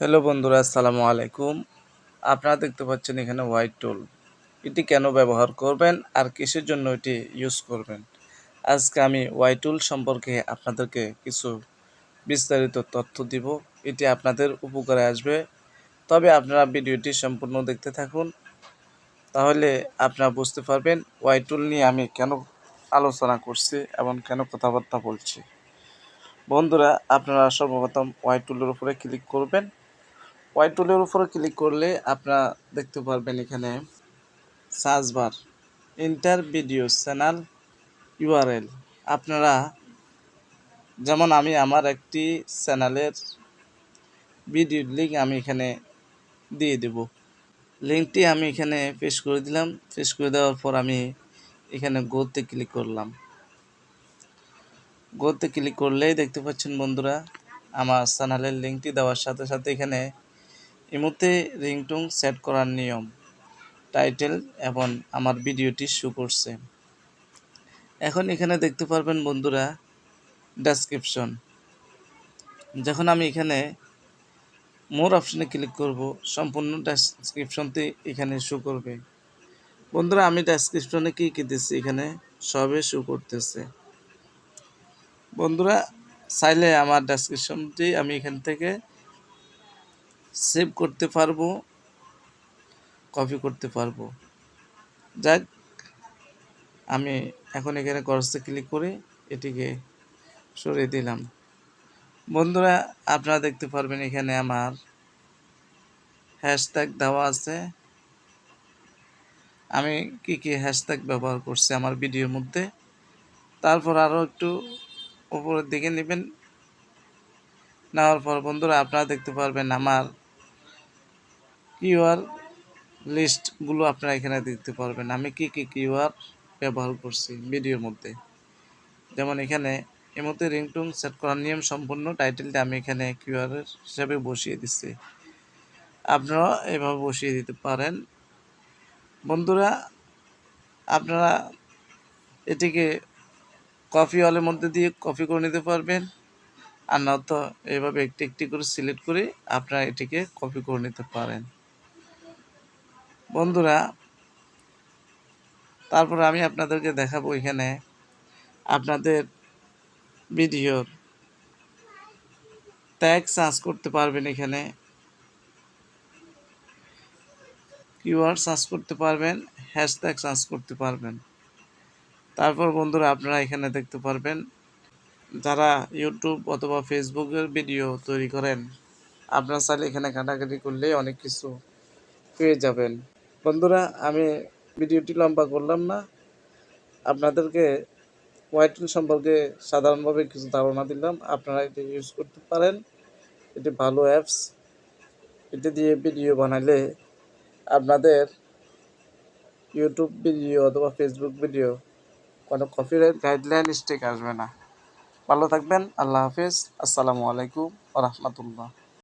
Hello বন্ধুরা, আসসালামু আলাইকুম। আপনারা দেখতে পাচ্ছেন এখানে হোয়াইট টুল। এটি কেন ব্যবহার করবেন আর কিসের জন্য এটি ইউজ করবেন, আজকে আমি হোয়াইট টুল সম্পর্কে আপনাদেরকে কিছু বিস্তারিত তথ্য দিব। এটি আপনাদের উপকারে আসবে, তবে আপনারা ভিডিওটি সম্পূর্ণ দেখতে থাকুন, তাহলে আপনারা বুঝতে পারবেন হোয়াইট টুল নিয়ে আমি কেন আলোচনা করছি এবং কেন কথাবার্তা বলছি। বন্ধুরা, আপনারা সর্বপ্রথম হোয়াইট টুলের উপরে ক্লিক করবেন। হোয়াইট টুলের উপরে ক্লিক করলে আপনারা দেখতে পারবেন এখানে search bar, inter video channel URL. আপনারা যেমন আমি আমার একটি চ্যানেলের ভিডিওর লিঙ্ক আমি এখানে দিয়ে দেব। লিঙ্কটি আমি এখানে পেস্ট করে দিলাম। পেস্ট করে দেওয়ার পর আমি এখানে গোতে ক্লিক করলাম। গোতে ক্লিক করলেই দেখতে পাচ্ছেন বন্ধুরা, আমার চ্যানেলের লিঙ্কটি দেওয়ার সাথে সাথে এখানে ইমোতে রিংটোন সেট করার নিয়ম, টাইটেল এবং আমার ভিডিওটি শো করছে। এখন এখানে দেখতে পারবেন বন্ধুরা ডেসক্রিপশন। যখন আমি এখানে মোর অপশনে ক্লিক করব, সম্পূর্ণ ডেসক্রিপশনটি এখানে শো করবে। বন্ধুরা, আমি ডেসক্রিপশনে কী কী দিচ্ছি এখানে সবে শো করতেছে। বন্ধুরা, চাইলে আমার ডেসক্রিপশনটি আমি এখান থেকে সেভ করতে পারবো, কপি করতে পারবো। যাক, আমি এখন এখানে ক্রসে ক্লিক করে এটিকে সরিয়ে দিলাম। বন্ধুরা, আপনারা দেখতে পারবেন এখানে আমার হ্যাশট্যাগ দেওয়া আছে। আমি কি কি হ্যাশট্যাগ ব্যবহার করছি আমার ভিডিওর মধ্যে, তারপর আরও একটু উপরের দিকে নেবেন। নেওয়ার পর বন্ধুরা, আপনারা দেখতে পারবেন আমার কিউআর লিস্টগুলো আপনারা এখানে দেখতে পারবেন আমি কি কি কিউআর ব্যবহার করছি ভিডিওর মধ্যে। যেমন এখানে এর মধ্যে রিংটোন সেট করার নিয়ম সম্পূর্ণ টাইটেলটা আমি এখানে কিউআর হিসাবে বসিয়ে দিচ্ছি। আপনারা এভাবে বসিয়ে দিতে পারেন। বন্ধুরা, আপনারা এটিকে কপি অলের মধ্যে দিয়ে কপি করে নিতে পারবেন, আর নয়তো এইভাবে একটি একটি করে সিলেক্ট করে আপনারা এটিকে কপি করে নিতে পারেন। বন্ধুরা, তারপরে আমি আপনাদেরকে দেখাবো এখানে আপনাদের ভিডিওর ট্যাগ সার্চ করতে পারবেন, এখানে কিওয়ার্ড সার্চ করতে পারবেন, হ্যাশট্যাগ সার্চ করতে পারবেন। তারপর বন্ধুরা, আপনারা এখানে দেখতে পারবেন যারা ইউটিউব অথবা ফেসবুকের ভিডিও তৈরি করেন, আপনারা চাইলে এখানে ঘাটাঘাটি করলে অনেক কিছু পেয়ে যাবেন। বন্ধুরা, আমি ভিডিওটি লম্বা করলাম না, আপনাদেরকে হোয়াইট টুল সম্পর্কে সাধারণভাবে কিছু ধারণা দিলাম। আপনারা এটি ইউজ করতে পারেন, এটি ভালো অ্যাপস। এটি দিয়ে ভিডিও বানাইলে আপনাদের ইউটিউব ভিডিও অথবা ফেসবুক ভিডিও কোনো কপিরাইট গাইডলাইন স্ট্রাইক আসবে না। ভালো থাকবেন। আল্লাহ হাফেজ। আসসালামু আলাইকুম ওয়া রাহমাতুল্লাহ।